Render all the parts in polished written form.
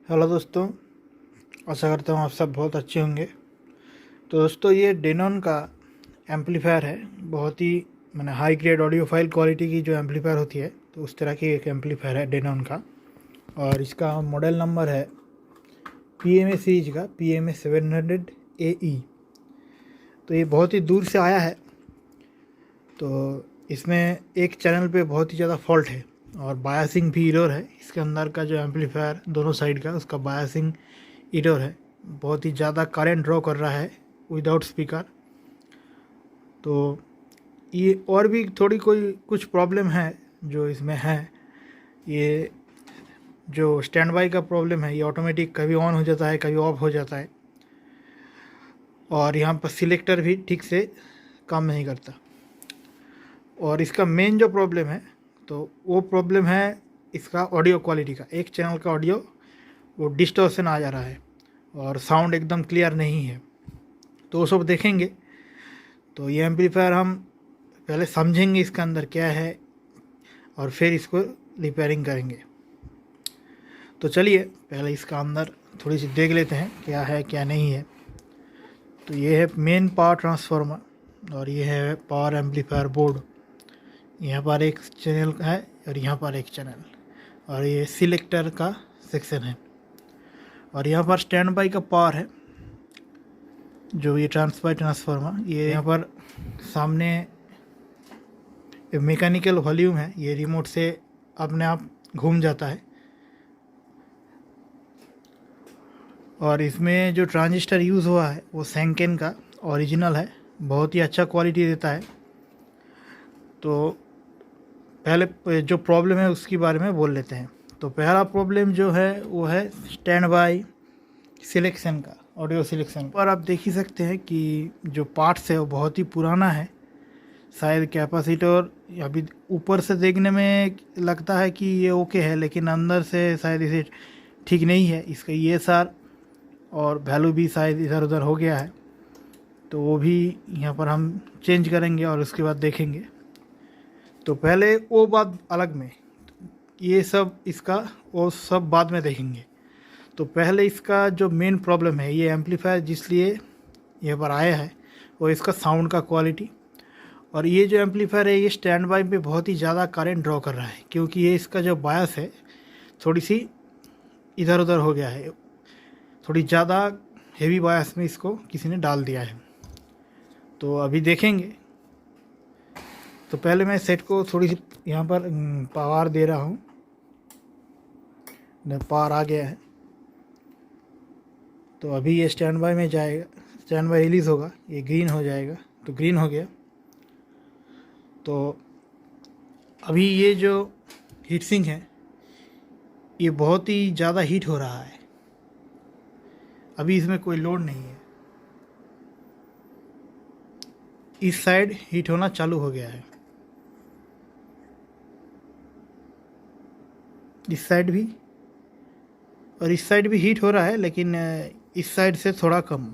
Hello दोस्तों, आशा करता हूँ आप सब बहुत अच्छे होंगे। तो दोस्तों, ये डेनॉन का एम्पलीफायर है। बहुत ही high grade audio file quality की जो एम्पलीफायर होती है, तो उस तरह की एक एम्पलीफायर है डेनॉन का। और इसका मॉडल नंबर है PMA सीरीज का PMA 700 AE। तो ये बहुत ही दूर से आया है। तो इसमें एक चैनल पे बहुत ही ज़्यादा फॉल्ट है और बायसिंग भी एरर है। इसके अंदर का जो एम्पलीफायर दोनों साइड का, उसका बायसिंग एरर है। बहुत ही ज़्यादा करंट ड्रॉ कर रहा है विदाउट स्पीकर। तो ये और भी थोड़ी कोई कुछ प्रॉब्लम है जो इसमें है। ये जो स्टैंड बाई का प्रॉब्लम है, ये ऑटोमेटिक कभी ऑन हो जाता है, कभी ऑफ हो जाता है। और यहाँ पर सिलेक्टर भी ठीक से काम नहीं करता। और इसका मेन जो प्रॉब्लम है, तो वो प्रॉब्लम है इसका ऑडियो क्वालिटी का। एक चैनल का ऑडियो वो डिस्टॉर्शन आ जा रहा है और साउंड एकदम क्लियर नहीं है। तो वो सब देखेंगे। तो ये एम्पलीफायर हम पहले समझेंगे इसके अंदर क्या है और फिर इसको रिपेयरिंग करेंगे। तो चलिए पहले इसका अंदर थोड़ी सी देख लेते हैं क्या है क्या नहीं है। तो ये है मेन पावर ट्रांसफार्मर और ये है पावर एम्पलीफायर बोर्ड। यहाँ पर एक चैनल है और यहाँ पर एक चैनल, और ये सिलेक्टर का सेक्शन है। और यहाँ पर स्टैंड बाई का पावर है, जो ये ट्रांसफार्मर। ये यहाँ पर सामने मैकेनिकल वॉल्यूम है, ये रिमोट से अपने आप घूम जाता है। और इसमें जो ट्रांजिस्टर यूज़ हुआ है वो सैंकेन का ओरिजिनल है, बहुत ही अच्छा क्वालिटी देता है। तो पहले जो प्रॉब्लम है उसके बारे में बोल लेते हैं। तो पहला प्रॉब्लम जो है वो है स्टैंड बाई सिलेक्शन का, ऑडियो सिलेक्शन पर। आप देख ही सकते हैं कि जो पार्ट्स है वो बहुत ही पुराना है। शायद कैपेसिटर अभी ऊपर से देखने में लगता है कि ये ओके है, लेकिन अंदर से शायद इसे ठीक नहीं है। इसका ESR और वैल्यू भी शायद इधर उधर हो गया है। तो वो भी यहाँ पर हम चेंज करेंगे और उसके बाद देखेंगे। तो पहले वो बात अलग में, ये सब इसका वो सब बाद में देखेंगे। तो पहले इसका जो मेन प्रॉब्लम है, ये एम्पलीफायर जिसलिए यहाँ पर आया है वो इसका साउंड का क्वालिटी। और ये जो एम्पलीफायर है ये स्टैंड बाई पे बहुत ही ज़्यादा करंट ड्रॉ कर रहा है, क्योंकि ये इसका जो बायस है थोड़ी सी इधर उधर हो गया है। थोड़ी ज़्यादा हेवी बायस में इसको किसी ने डाल दिया है। तो अभी देखेंगे। तो पहले मैं सेट को थोड़ी सी यहाँ पर पावर दे रहा हूँ। पावर आ गया है। तो अभी ये स्टैंड बाई में जाएगा, स्टैंड बाई रिलीज़ होगा, ये ग्रीन हो जाएगा। तो ग्रीन हो गया। तो अभी ये जो हीट सिंक है ये बहुत ही ज़्यादा हीट हो रहा है। अभी इसमें कोई लोड नहीं है। इस साइड हीट होना चालू हो गया है, इस साइड भी, और इस साइड भी हीट हो रहा है, लेकिन इस साइड से थोड़ा कम।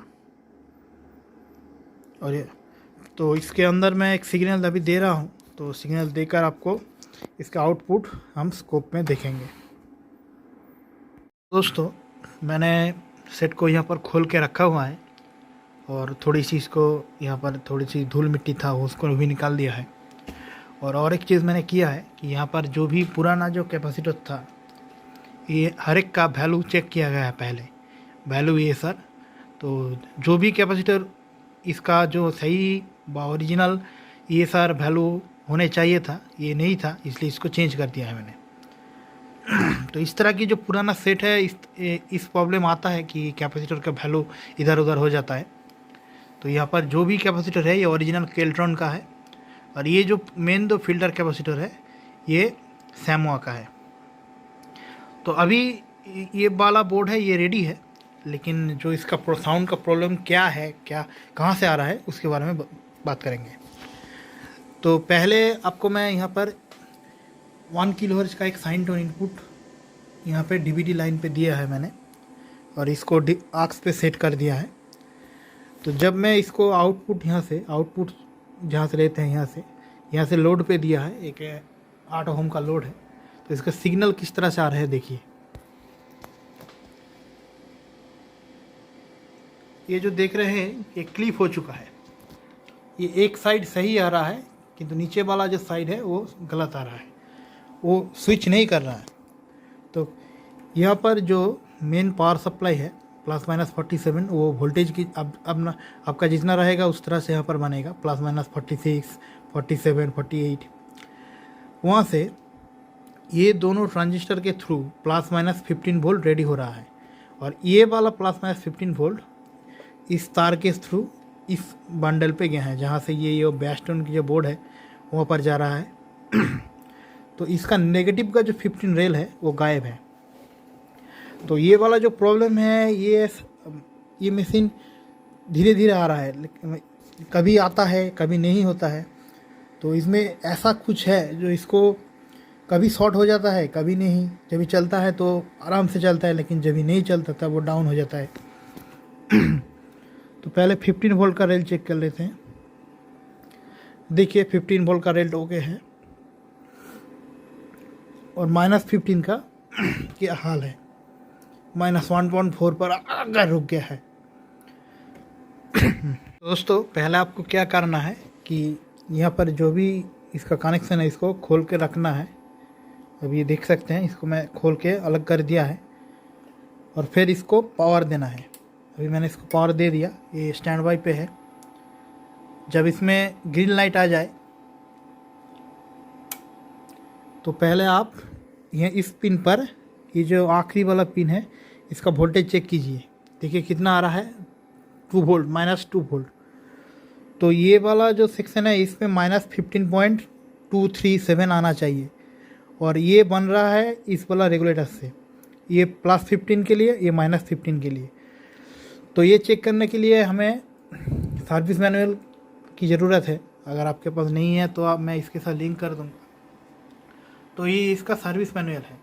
और ये तो इसके अंदर मैं एक सिग्नल अभी दे रहा हूँ। तो सिग्नल देकर आपको इसका आउटपुट हम स्कोप में देखेंगे। दोस्तों, मैंने सेट को यहाँ पर खोल के रखा हुआ है और थोड़ी सी इसको यहाँ पर थोड़ी सी धूल मिट्टी था उसको भी निकाल दिया है। और एक चीज़ मैंने किया है कि यहाँ पर जो भी पुराना जो कैपेसिटर था, ये हर एक का वैल्यू चेक किया गया है पहले। वैल्यू ये सर, तो जो भी कैपेसिटर इसका जो सही ओरिजिनल ये सर वैल्यू होने चाहिए था, ये नहीं था, इसलिए इसको चेंज कर दिया है मैंने। तो इस तरह की जो पुराना सेट है, इस प्रॉब्लम आता है कि कैपेसिटर का वैल्यू इधर उधर हो जाता है। तो यहाँ पर जो भी कैपेसिटर है ये ओरिजिनल केल्ट्रॉन का है। और ये जो मेन दो फिल्टर कैपेसिटर है ये सैमुआ का है। तो अभी ये वाला बोर्ड है ये रेडी है, लेकिन जो इसका साउंड का प्रॉब्लम क्या है, क्या कहाँ से आ रहा है, उसके बारे में बात करेंगे। तो पहले आपको मैं यहाँ पर 1 kHz का एक साइन टोन इनपुट यहाँ पे DVD लाइन पे दिया है मैंने, और इसको आक्स पे सेट कर दिया है। तो जब मैं इसको आउटपुट जहाँ से लेते हैं यहाँ से लोड पे दिया है, एक 8 ओम का लोड है। तो इसका सिग्नल किस तरह से आ रहा है देखिए। ये जो देख रहे हैं ये क्लिप हो चुका है। ये एक साइड सही आ रहा है किंतु नीचे वाला जो साइड है वो गलत आ रहा है, वो स्विच नहीं कर रहा है। तो यहाँ पर जो मेन पावर सप्लाई है ±47, वो वोल्टेज की अब ना आपका जितना रहेगा उस तरह से यहाँ पर बनेगा ±46, 47, 48। वहाँ से ये दोनों ट्रांजिस्टर के थ्रू ±15 वोल्ट रेडी हो रहा है, और ये वाला ±15 वोल्ट इस तार के थ्रू इस बंडल पे गया है, जहाँ से ये बेस्टोन की जो बोर्ड है वहाँ पर जा रहा है। तो इसका नेगेटिव का जो 15 रेल है वो गायब है। तो ये वाला जो प्रॉब्लम है ये मशीन धीरे धीरे आ रहा है, लेकिन कभी आता है कभी नहीं होता है। तो इसमें ऐसा कुछ है जो इसको कभी शॉर्ट हो जाता है कभी नहीं। जब चलता है तो आराम से चलता है, लेकिन जब नहीं चलता तब वो डाउन हो जाता है। तो पहले 15 वोल्ट का रेल चेक कर लेते हैं। देखिए 15 वोल्ट का रेल ओके है, और -15 का क्या हाल है, -1.4 पर आकर रुक गया है। दोस्तों पहले आपको क्या करना है कि यहाँ पर जो भी इसका कनेक्शन है इसको खोल के रखना है। अभी ये देख सकते हैं, इसको मैं खोल के अलग कर दिया है, और फिर इसको पावर देना है। अभी मैंने इसको पावर दे दिया, ये स्टैंड बाई पे है। जब इसमें ग्रीन लाइट आ जाए तो पहले आप यह इस पिन पर, ये जो आखिरी वाला पिन है, इसका वोल्टेज चेक कीजिए। देखिए कितना आ रहा है, 2 वोल्ट, -2 वोल्ट। तो ये वाला जो सेक्शन है इसमें -15.237 आना चाहिए, और ये बन रहा है इस वाला रेगुलेटर से, ये +15 के लिए, ये -15 के लिए। तो ये चेक करने के लिए हमें सर्विस मैनुअल की ज़रूरत है। अगर आपके पास नहीं है तो मैं इसके साथ लिंक कर दूँगा। तो ये इसका सर्विस मैनुअल है।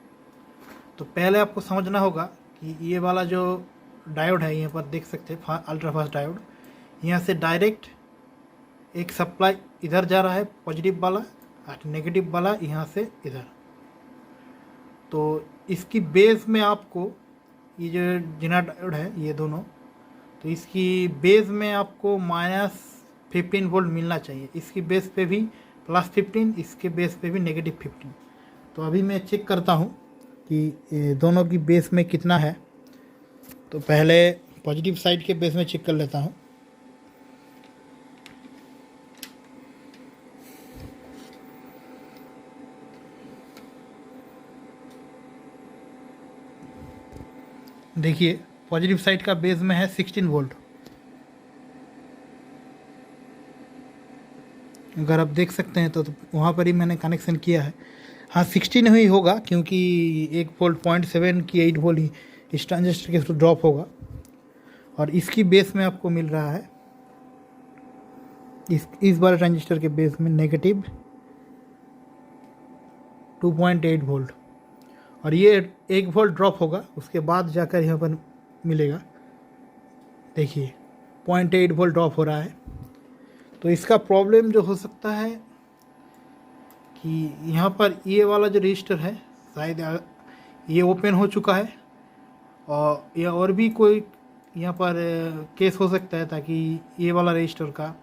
तो पहले आपको समझना होगा कि ये वाला जो डायोड है, यहाँ पर देख सकते हैं अल्ट्रा फास्ट डायोड, यहाँ से डायरेक्ट एक सप्लाई इधर जा रहा है पॉजिटिव वाला, और नेगेटिव वाला यहाँ से इधर। तो इसकी बेस में आपको ये जो जिना डायोड है ये दोनों, तो इसकी बेस में आपको -15 वोल्ट मिलना चाहिए। इसकी बेस पे भी +15, इसके बेस पे भी -15। तो अभी मैं चेक करता हूँ कि दोनों की बेस में कितना है। तो पहले पॉजिटिव साइड के बेस में चेक कर लेता हूँ। देखिए पॉजिटिव साइड का बेस में है 16 वोल्ट। अगर आप देख सकते हैं तो वहाँ पर ही मैंने कनेक्शन किया है। हाँ 16 ही होगा, क्योंकि 1 वोल्ट 0.7 की 8 वोल्ट ही इस ट्रांजिस्टर के थ्रू ड्रॉप होगा, और इसकी बेस में आपको मिल रहा है, इस वाले ट्रांजिस्टर के बेस में -2.8 वोल्ट, और ये 1 वोल्ट ड्रॉप होगा, उसके बाद जाकर यहाँ पर मिलेगा। देखिए 0.8 वोल्ट ड्रॉप हो रहा है। तो इसका प्रॉब्लम जो हो सकता है कि यहाँ पर ये वाला जो रजिस्टर है शायद ये ओपन हो चुका है, और या और भी कोई यहाँ पर केस हो सकता है, ताकि ये वाला रजिस्टर का।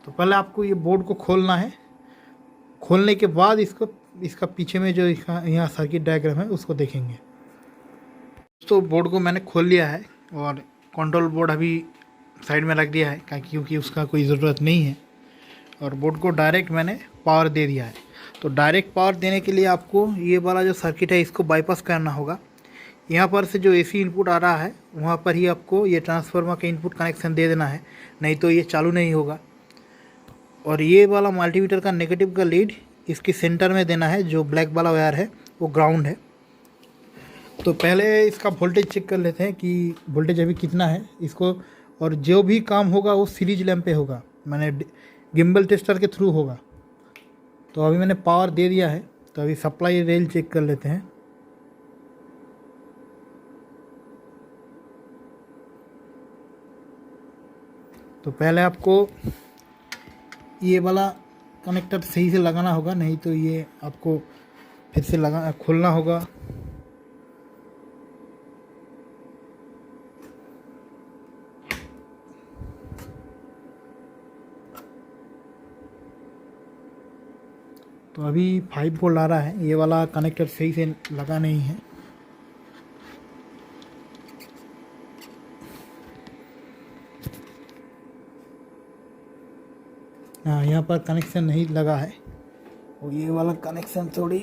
तो पहले आपको ये बोर्ड को खोलना है, खोलने के बाद इसका पीछे में जो यहाँ सर्किट डायग्राम है उसको देखेंगे। तो बोर्ड को मैंने खोल लिया है, और कंट्रोल बोर्ड अभी साइड में रख दिया है क्योंकि उसका कोई ज़रूरत नहीं है, और बोर्ड को डायरेक्ट मैंने पावर दे दिया है। तो डायरेक्ट पावर देने के लिए आपको ये वाला जो सर्किट है इसको बाईपास करना होगा। यहाँ पर से जो एसी इनपुट आ रहा है वहाँ पर ही आपको ये ट्रांसफार्मर का इनपुट कनेक्शन दे देना है, नहीं तो ये चालू नहीं होगा। और ये वाला मल्टीमीटर का नेगेटिव का लीड इसके सेंटर में देना है, जो ब्लैक वाला वायर है वो ग्राउंड है। तो पहले इसका वोल्टेज चेक कर लेते हैं कि वोल्टेज अभी कितना है इसको, और जो भी काम होगा वो सीरीज लैंप पे होगा, मैंने गिम्बल टेस्टर के थ्रू होगा। तो अभी मैंने पावर दे दिया है, तो अभी सप्लाई रेल चेक कर लेते हैं। तो पहले आपको ये वाला कनेक्टर सही से लगाना होगा, नहीं तो ये आपको फिर से खोलना होगा। तो अभी 5 वोल्ट आ रहा है, ये वाला कनेक्टर सही से लगा नहीं है। हाँ, यहाँ पर कनेक्शन नहीं लगा है, और ये वाला कनेक्शन थोड़ी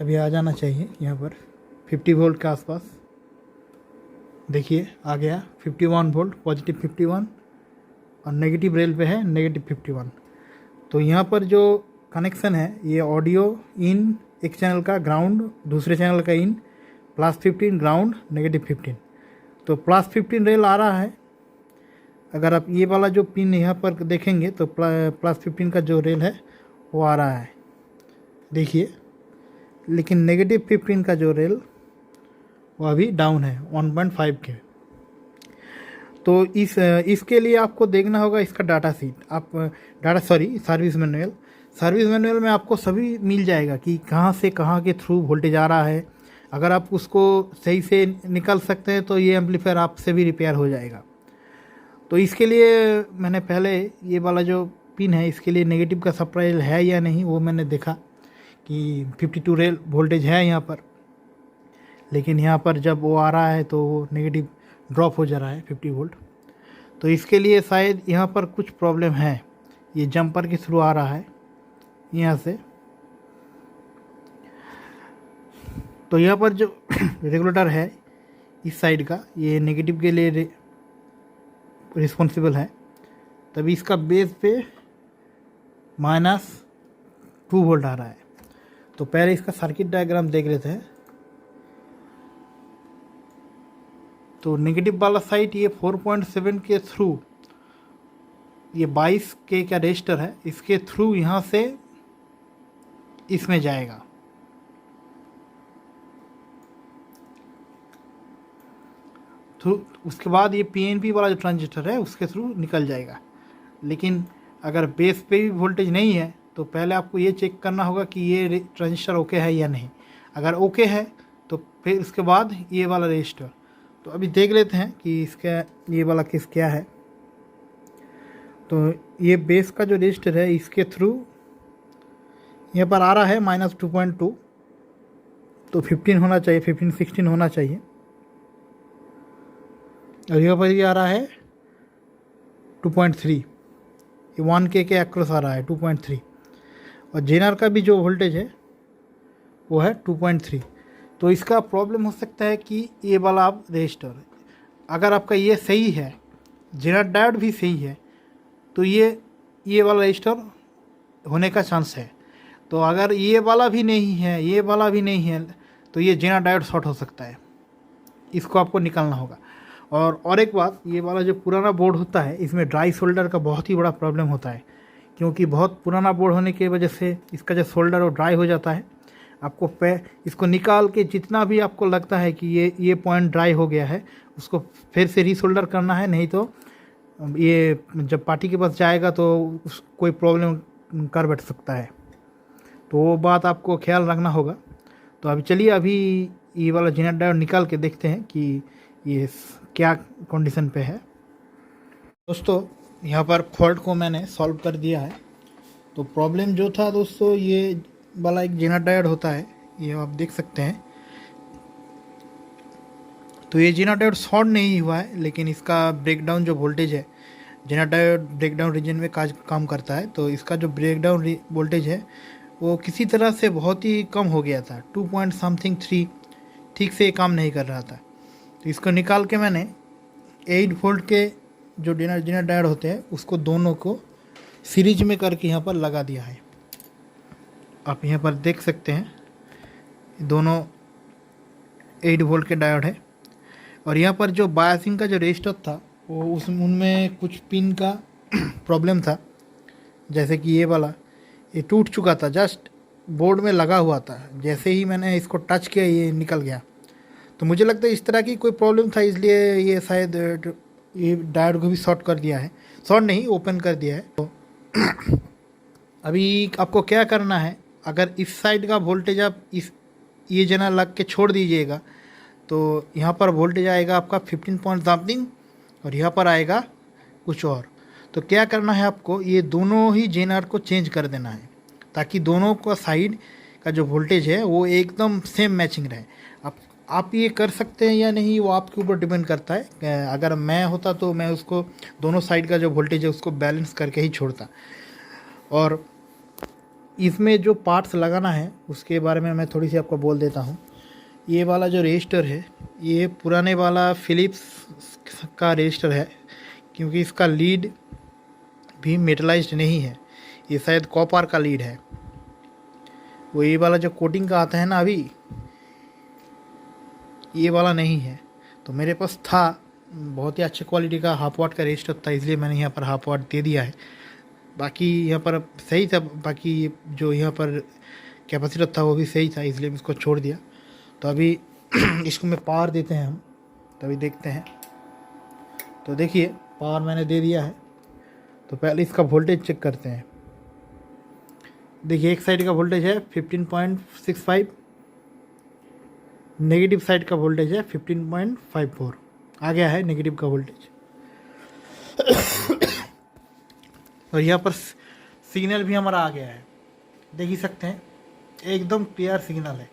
अभी आ जाना चाहिए। यहाँ पर 50 वोल्ट के आसपास देखिए आ गया, 51 वोल्ट, पॉजिटिव 51, और नेगेटिव रेल पे है नेगेटिव 51। तो यहाँ पर जो कनेक्शन है, ये ऑडियो इन एक चैनल का, ग्राउंड दूसरे चैनल का इन, +15 ग्राउंड, -15। तो +15 रेल आ रहा है। अगर आप ये वाला जो पिन यहाँ पर देखेंगे तो +15 का जो रेल है वो आ रहा है, देखिए। लेकिन -15 का जो रेल वो अभी डाउन है 1.5 के। तो इसके लिए आपको देखना होगा इसका data sheet, service manual. Service manual में आपको सभी मिल जाएगा कि कहाँ से कहाँ के थ्रू वोल्टेज आ रहा है। अगर आप उसको सही से निकाल सकते हैं तो ये एम्पलीफायर आपसे भी रिपेयर हो जाएगा। तो इसके लिए मैंने पहले ये वाला जो पिन है, इसके लिए नेगेटिव का सप्लाई है या नहीं वो मैंने देखा कि 52 रेल वोल्टेज है यहाँ पर, लेकिन यहाँ पर जब वो आ रहा है तो वो नेगेटिव ड्रॉप हो जा रहा है 50 वोल्ट। तो इसके लिए शायद यहाँ पर कुछ प्रॉब्लम है, ये जंपर के थ्रू आ रहा है यहाँ से। तो यहाँ पर जो रेगुलेटर है इस साइड का, ये नेगेटिव के लिए रिस्पॉन्सिबल है, तभी इसका बेस पे -2 वोल्ट आ रहा है। तो पहले इसका सर्किट डायग्राम देख लेते हैं। तो नेगेटिव वाला साइड ये 4.7 के थ्रू, ये 22 के का रजिस्टर है, इसके थ्रू यहाँ से इसमें जाएगा। उसके बाद ये PNP वाला जो ट्रांजिस्टर है उसके थ्रू निकल जाएगा। लेकिन अगर बेस पे भी वोल्टेज नहीं है तो पहले आपको ये चेक करना होगा कि ये ट्रांजिस्टर ओके है या नहीं। अगर ओके है तो फिर उसके बाद ये वाला रजिस्टर। तो अभी देख लेते हैं कि इसका ये वाला केस क्या है। तो ये बेस का जो रजिस्टर है इसके थ्रू यहाँ पर आ रहा है -2.2, तो 15 होना चाहिए, 15-16 होना चाहिए। और यहाँ पर ये आ रहा है 2.3, ये 1K के अक्रॉस आ रहा है 2.3। और जेनर का भी जो वोल्टेज है वो है 2.3। तो इसका प्रॉब्लम हो सकता है कि ये वाला आप रजिस्टर, अगर आपका ये सही है, जेनर डायोड भी सही है, तो ये वाला रजिस्टर होने का चांस है। तो अगर ये वाला भी नहीं है, ये वाला भी नहीं है, तो ये जेनर डायोड शॉर्ट हो सकता है, इसको आपको निकालना होगा। और एक बात, ये वाला जो पुराना बोर्ड होता है इसमें ड्राई सोल्डर का बहुत ही बड़ा प्रॉब्लम होता है, क्योंकि बहुत पुराना बोर्ड होने की वजह से इसका जो सोल्डर वो ड्राई हो जाता है। आपको इसको निकाल के जितना भी आपको लगता है कि ये पॉइंट ड्राई हो गया है, उसको फिर से रीसोल्डर करना है, नहीं तो ये जब पार्टी के पास जाएगा तो कोई प्रॉब्लम कर बैठ सकता है। तो वो बात आपको ख्याल रखना होगा। तो अभी चलिए अभी ये वाला जेनर डायोड निकाल के देखते हैं कि ये क्या कंडीशन पे है। दोस्तों यहाँ पर फॉल्ट को मैंने सॉल्व कर दिया है। तो प्रॉब्लम जो था दोस्तों, ये वाला एक जेनर डायोड होता है, ये आप देख सकते हैं। तो ये जेनर डायोड शॉर्ट नहीं हुआ है, लेकिन इसका ब्रेकडाउन जो वोल्टेज है, जेनर डायोड ब्रेकडाउन रीजन में काम करता है। तो इसका जो ब्रेकडाउन वोल्टेज है वो किसी तरह से बहुत ही कम हो गया था, 2.3, ठीक से काम नहीं कर रहा था। तो इसको निकाल के मैंने 8 वोल्ट के जो जेनर डायोड होते हैं उसको दोनों को सीरीज में करके यहाँ पर लगा दिया है। आप यहाँ पर देख सकते हैं दोनों 8 वोल्ट के डायोड है। और यहाँ पर जो बायसिंग का जो रजिस्टर था वो उनमें कुछ पिन का प्रॉब्लम था, जैसे कि ये वाला ये टूट चुका था, जस्ट बोर्ड में लगा हुआ था, जैसे ही मैंने इसको टच किया ये निकल गया। तो मुझे लगता है इस तरह की कोई प्रॉब्लम था, इसलिए ये शायद ये डायोड को भी शॉर्ट कर दिया है, शॉर्ट नहीं ओपन कर दिया है। तो अभी आपको क्या करना है, अगर इस साइड का वोल्टेज आप ये जना लग के छोड़ दीजिएगा तो यहाँ पर वोल्टेज आएगा आपका 15 पॉइंट समथिंग, और यहाँ पर आएगा कुछ और। तो क्या करना है आपको, ये दोनों ही जेनआर को चेंज कर देना है ताकि दोनों का साइड का जो वोल्टेज है वो एकदम सेम मैचिंग रहे। आप ये कर सकते हैं या नहीं वो आपके ऊपर डिपेंड करता है। अगर मैं होता तो मैं उसको दोनों साइड का जो वोल्टेज है उसको बैलेंस करके ही छोड़ता। और इसमें जो पार्ट्स लगाना है उसके बारे में मैं थोड़ी सी आपको बोल देता हूँ। ये वाला जो रजिस्टर है ये पुराने वाला फिलिप्स का रजिस्टर है, क्योंकि इसका लीड भी मेटलाइज्ड नहीं है, ये शायद कॉपर का लीड है। वो ये वाला जो कोटिंग का आता है ना अभी, ये वाला नहीं है। तो मेरे पास था बहुत ही अच्छे क्वालिटी का हाफ वाट का रजिस्टर था, इसलिए मैंने यहाँ पर हाफ वाट दे दिया है। बाकी यहाँ पर सही था, बाकी जो यहाँ पर कैपेसिटर था वो भी सही था, इसलिए मैं इसको छोड़ दिया। तो अभी इसको मैं पावर देते हैं हम, तो अभी देखते हैं। तो देखिए पावर मैंने दे दिया है। तो पहले इसका वोल्टेज चेक करते हैं। देखिए एक साइड का वोल्टेज है 15.65, नेगेटिव साइड का वोल्टेज है 15.54, आ गया है नेगेटिव का वोल्टेज। और यहाँ पर सिग्नल भी हमारा आ गया है, देख ही सकते हैं, एकदम क्लियर सिग्नल है,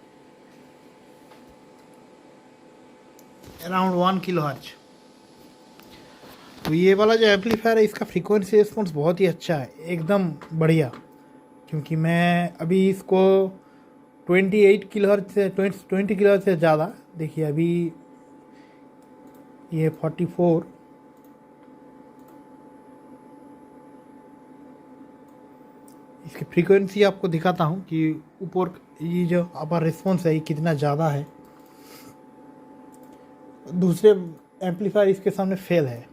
अराउंड 1 किलोहर्ट्ज। तो ये वाला जो एम्पलीफायर है इसका फ्रीक्वेंसी रिस्पॉन्स बहुत ही अच्छा है, एकदम बढ़िया। क्योंकि मैं अभी इसको 28 किलोहर्ट्ज से 20 किलोहर्ट्ज से ज़्यादा, देखिए अभी ये 44, इसकी फ्रीक्वेंसी आपको दिखाता हूँ कि ऊपर ये जो अपर रिस्पॉन्स है ये कितना ज़्यादा है। दूसरे एम्पलीफायर इसके सामने फेल है।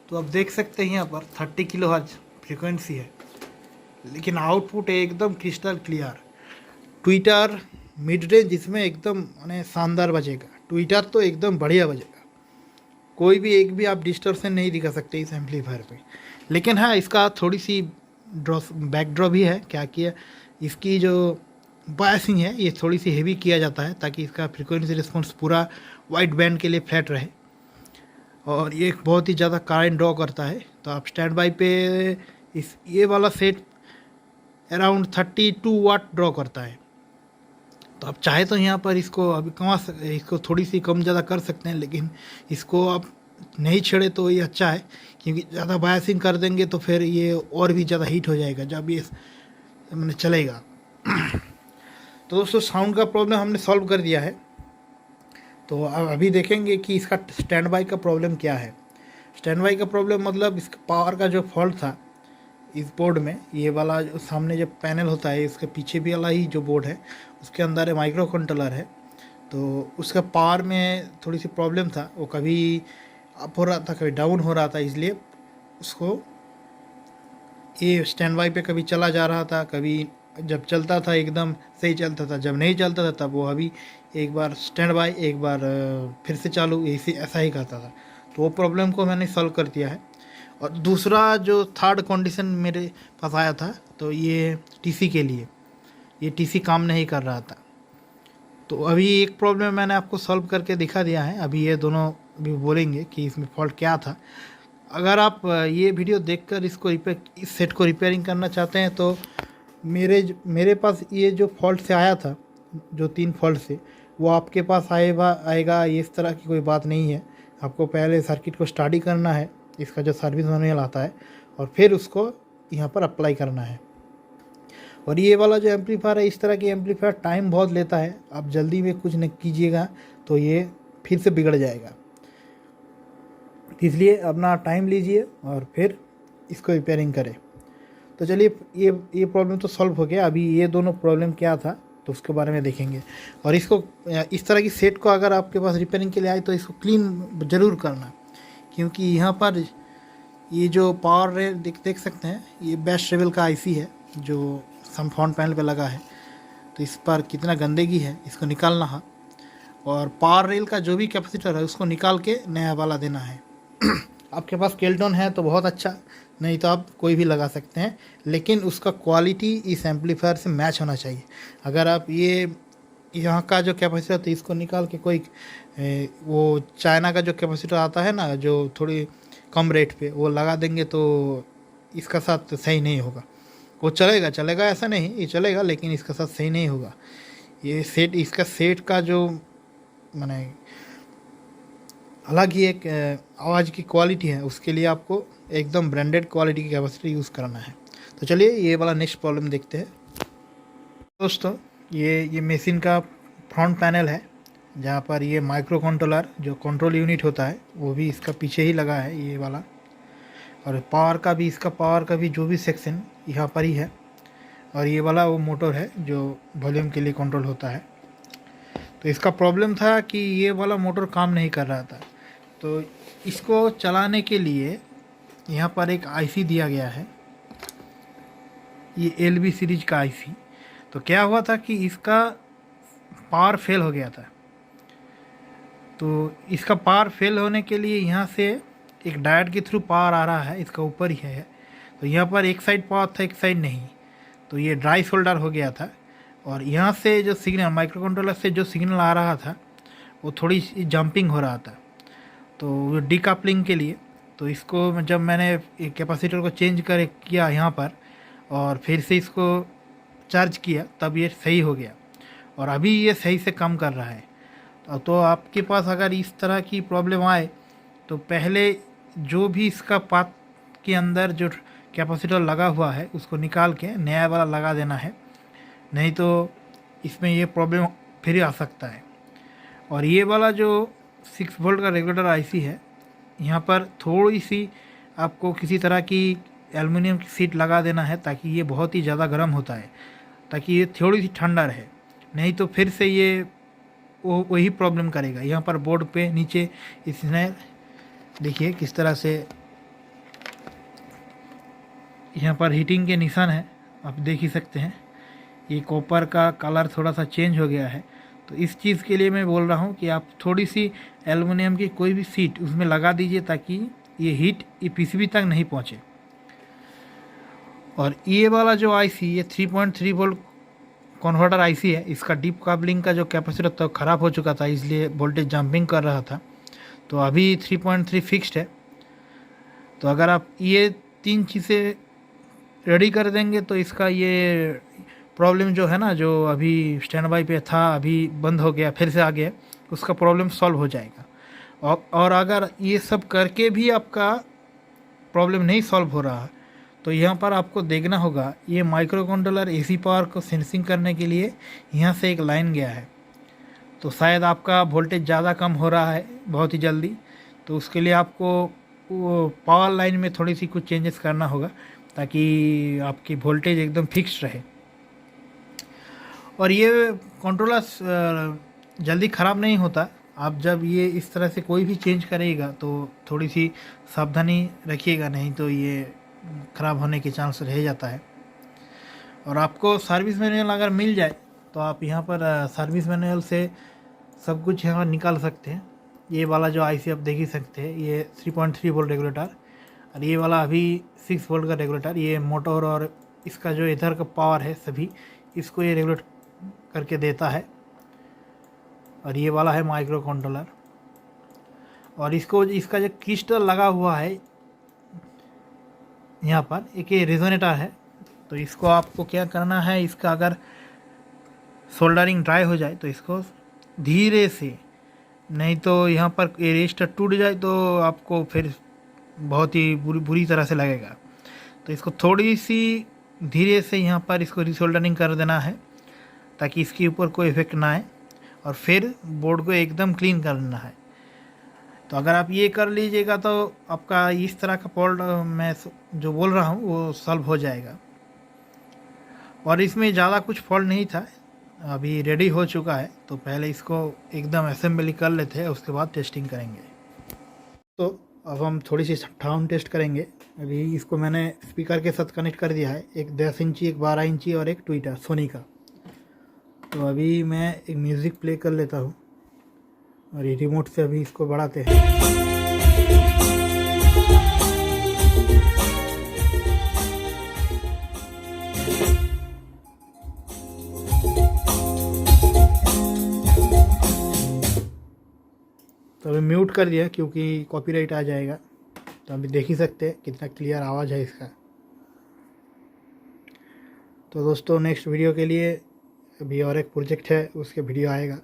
तो आप देख सकते हैं यहाँ पर 30 किलोहर्ट्ज फ्रीक्वेंसी है, लेकिन आउटपुट एकदम crystal clear. Twitter mid range इसमें एकदम माने शानदार बजेगा, ट्विटर तो एकदम बढ़िया बजेगा, कोई भी एक भी आप डिस्टर्शन नहीं दिखा सकते इस एम्पलीफायर पे। लेकिन हाँ इसका थोड़ी सी बैक ड्रॉ भी है, क्या किया, इसकी जो बायसिंग है ये थोड़ी सी हेवी किया जाता है ताकि इसका फ्रीक्वेंसी रिस्पॉन्स पूरा वाइड बैंड के लिए फ्लैट रहे, और ये बहुत ही ज़्यादा करंट ड्रॉ करता है। तो आप स्टैंड बाई पे इस ये वाला सेट अराउंड 32 वाट ड्रॉ करता है। तो आप चाहे तो यहाँ पर इसको अभी इसको थोड़ी सी कम ज़्यादा कर सकते हैं, लेकिन इसको आप नहीं छेड़े तो ये अच्छा है, क्योंकि ज़्यादा बायसिंग कर देंगे तो फिर ये और भी ज़्यादा हीट हो जाएगा जब ये मैंने चलेगा। तो दोस्तों साउंड का प्रॉब्लम हमने सॉल्व कर दिया है। तो अभी देखेंगे कि इसका स्टैंड बाई का प्रॉब्लम क्या है। स्टैंड बाई का प्रॉब्लम मतलब इसका पावर का जो फॉल्ट था इस बोर्ड में, ये वाला जो सामने जो पैनल होता है इसके पीछे भी वाला ही जो बोर्ड है उसके अंदर माइक्रो कंट्रोलर है, तो उसका पावर में थोड़ी सी प्रॉब्लम था, वो कभी अप हो रहा था कभी डाउन हो रहा था, इसलिए उसको ये स्टैंड बाई पे कभी चला जा रहा था, कभी जब चलता था एकदम सही चलता था, जब नहीं चलता था तब वो अभी एक बार स्टैंड बाई एक बार फिर से चालू, ऐसा ही करता था। तो वो प्रॉब्लम को मैंने सॉल्व कर दिया है। और दूसरा जो थर्ड कंडीशन मेरे पास आया था, तो ये टीसी के लिए, ये टीसी काम नहीं कर रहा था। तो अभी एक प्रॉब्लम मैंने आपको सॉल्व करके दिखा दिया है, अभी ये दोनों भी बोलेंगे कि इसमें फॉल्ट क्या था। अगर आप ये वीडियो देखकर इसको इस सेट को रिपेयरिंग करना चाहते हैं तो मेरे पास ये जो फॉल्ट से आया था, जो 3 फॉल्ट से, वो आपके पास आएगा ये इस तरह की कोई बात नहीं है। आपको पहले सर्किट को स्टडी करना है, इसका जो सर्विस मैनुअल आता है, और फिर उसको यहाँ पर अप्लाई करना है। और ये वाला जो एम्पलीफायर है, इस तरह की एम्पलीफायर टाइम बहुत लेता है, आप जल्दी में कुछ नहीं कीजिएगा तो ये फिर से बिगड़ जाएगा। इसलिए अपना टाइम लीजिए और फिर इसको रिपेयरिंग करें। तो चलिए ये प्रॉब्लम तो सॉल्व हो गया। अभी ये दोनों प्रॉब्लम क्या था तो उसके बारे में देखेंगे। और इसको इस तरह की सेट को अगर आपके पास रिपेयरिंग के लिए आए तो इसको क्लीन ज़रूर करना, क्योंकि यहाँ पर ये जो पावर रेल देख सकते हैं, ये बेस्ट लेवल का आईसी है जो सम फ्रंट पैनल पे लगा है। तो इस पर कितना गंदगी है इसको निकालना है, और पावर रेल का जो भी कैपेसिटर है उसको निकाल के नया वाला देना है। आपके पास केल्टन है तो बहुत अच्छा, नहीं तो आप कोई भी लगा सकते हैं, लेकिन उसका क्वालिटी इस एम्पलीफायर से मैच होना चाहिए। अगर आप ये यहाँ का जो कैपेसिटर था इसको निकाल के कोई वो चाइना का जो कैपेसिटर आता है ना, जो थोड़ी कम रेट पे, वो लगा देंगे तो इसका साथ सही नहीं होगा। वो चलेगा चलेगा ऐसा नहीं, ये चलेगा, लेकिन इसका साथ सही नहीं होगा। ये सेट, इसका सेट का जो माने अलग ही एक आवाज़ की क्वालिटी है, उसके लिए आपको एकदम ब्रांडेड क्वालिटी की कैपेसिटर यूज़ करना है। तो चलिए ये वाला नेक्स्ट प्रॉब्लम देखते हैं। दोस्तों ये मशीन का फ्रंट पैनल है, जहाँ पर ये माइक्रो कंट्रोलर जो कंट्रोल यूनिट होता है वो भी इसका पीछे ही लगा है, ये वाला। और पावर का भी, इसका पावर का भी जो भी सेक्शन यहाँ पर ही है। और ये वाला वो मोटर है जो वॉल्यूम के लिए कंट्रोल होता है। तो इसका प्रॉब्लम था कि ये वाला मोटर काम नहीं कर रहा था, तो इसको चलाने के लिए यहाँ पर एक आईसी दिया गया है, ये एलबी सीरीज का आईसी। तो क्या हुआ था कि इसका पावर फेल हो गया था। तो इसका पावर फेल होने के लिए यहाँ से एक डायोड के थ्रू पावर आ रहा है, इसका ऊपर ही है। तो यहाँ पर एक साइड पावर था, एक साइड नहीं। तो ये ड्राई शोल्डर हो गया था। और यहाँ से जो सिग्नल, माइक्रो कंट्रोलर से जो सिग्नल आ रहा था वो थोड़ी सी जंपिंग हो रहा था, तो डीकपलिंग के लिए। तो इसको जब मैंने कैपेसिटर को चेंज किया यहाँ पर और फिर से इसको चार्ज किया, तब ये सही हो गया और अभी ये सही से काम कर रहा है। तो आपके पास अगर इस तरह की प्रॉब्लम आए तो पहले जो भी इसका पात के अंदर जो कैपेसिटर लगा हुआ है उसको निकाल के नया वाला लगा देना है, नहीं तो इसमें ये प्रॉब्लम फिर आ सकता है। और ये वाला जो 6 वोल्ट का रेगुलेटर आईसी है, यहाँ पर थोड़ी सी आपको किसी तरह की एल्युमिनियम की सीट लगा देना है, ताकि ये बहुत ही ज़्यादा गर्म होता है, ताकि ये थोड़ी सी ठंडा रहे, नहीं तो फिर से ये वही प्रॉब्लम करेगा। यहाँ पर बोर्ड पे नीचे इसने देखिए किस तरह से यहाँ पर हीटिंग के निशान है, आप देख ही सकते हैं। ये कॉपर का कलर थोड़ा सा चेंज हो गया है। तो इस चीज़ के लिए मैं बोल रहा हूँ कि आप थोड़ी सी एल्युमिनियम की कोई भी सीट उसमें लगा दीजिए, ताकि ये हीट ये पीसीबी तक नहीं पहुँचे। और ये वाला जो आईसी, ये 3.3 वोल्ट कन्वर्टर आईसी है, इसका डीप कपलिंग का जो कैपेसिटर तो ख़राब हो चुका था, इसलिए वोल्टेज जंपिंग कर रहा था। तो अभी 3.3 फिक्स्ड है। तो अगर आप ये 3 चीज़ें रेडी कर देंगे तो इसका ये प्रॉब्लम जो है ना, जो अभी स्टैंड बाई पे था, अभी बंद हो गया, फिर से आ गया, उसका प्रॉब्लम सॉल्व हो जाएगा। और अगर ये सब करके भी आपका प्रॉब्लम नहीं सॉल्व हो रहा, तो यहाँ पर आपको देखना होगा, ये माइक्रो कंट्रोलर एसी पावर को सेंसिंग करने के लिए यहाँ से एक लाइन गया है। तो शायद आपका वोल्टेज ज़्यादा कम हो रहा है बहुत ही जल्दी, तो उसके लिए आपको वो पावर लाइन में थोड़ी सी कुछ चेंजेस करना होगा, ताकि आपकी वोल्टेज एकदम फिक्स रहे। और ये कंट्रोलर जल्दी ख़राब नहीं होता। आप जब ये इस तरह से कोई भी चेंज करेगा तो थोड़ी सी सावधानी रखिएगा, नहीं तो ये ख़राब होने के चांस रह जाता है। और आपको सर्विस मैनुअल अगर मिल जाए तो आप यहाँ पर सर्विस मैनुअल से सब कुछ यहाँ निकाल सकते हैं। ये वाला जो आईसी आप देख ही सकते हैं, ये 3.3 वोल्ट रेगुलेटर, और ये वाला अभी 6 वोल्ट का रेगुलेटर। ये मोटर और इसका जो इधर का पावर है सभी इसको ये रेगुलेट करके देता है। और ये वाला है माइक्रो कंट्रोलर, और इसका जो क्रिस्टल लगा हुआ है यहाँ पर, एक ये रेजोनेटर है। तो इसको आपको क्या करना है, इसका अगर सोल्डरिंग ड्राई हो जाए तो इसको धीरे से, नहीं तो यहाँ पर ये रेजिस्टर टूट जाए तो आपको फिर बहुत ही बुरी तरह से लगेगा। तो इसको थोड़ी सी धीरे से यहाँ पर इसको रिसोल्डरिंग कर देना है, ताकि इसके ऊपर कोई इफेक्ट ना आए, और फिर बोर्ड को एकदम क्लीन कर लेना है। तो अगर आप ये कर लीजिएगा तो आपका इस तरह का फॉल्ट मैं जो बोल रहा हूँ वो सॉल्व हो जाएगा। और इसमें ज़्यादा कुछ फॉल्ट नहीं था, अभी रेडी हो चुका है। तो पहले इसको एकदम असेंबली कर लेते हैं, उसके बाद टेस्टिंग करेंगे। तो अब हम थोड़ी सी साउंड टेस्ट करेंगे। अभी इसको मैंने स्पीकर के साथ कनेक्ट कर दिया है, एक 10 इंची, एक 12 इंची और एक ट्विटर सोनी का। तो अभी मैं एक म्यूज़िक प्ले कर लेता हूँ, और ये रिमोट से अभी इसको बढ़ाते हैं। तो अभी म्यूट कर दिया क्योंकि कॉपीराइट आ जाएगा। तो अभी देख ही सकते हैं कितना क्लियर आवाज़ है इसका। तो दोस्तों नेक्स्ट वीडियो के लिए अभी और एक प्रोजेक्ट है, उसके वीडियो आएगा।